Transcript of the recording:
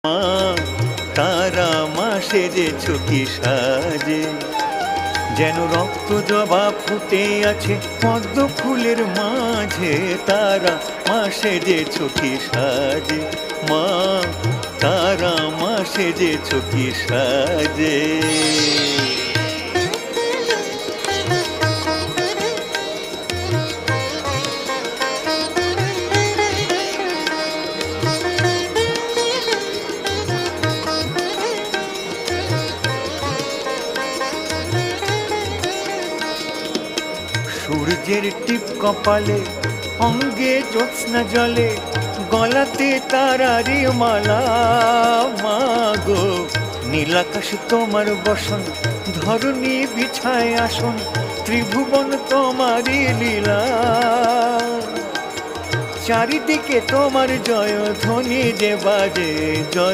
মা তারা মা সেজেছো কি সাজে, যেন রক্ত জবা ফুটে আছে পদ্ম ফুলের মাঝে। তারা মা সেজেছো কি সাজে, মা তারা মা সেজেছো কি সাজে। সূর্যের টিপ কপালে, অঙ্গে জ্যোৎস্না জলে, গলাতে তারারি মালা। মাগো নীলাকাশ তোমার বসন, ধরণী বিছায় আসন, ত্রিভুবন তোমারই লীলা। চারিদিকে তোমার জয় ধ্বনি যে বাজে, জয়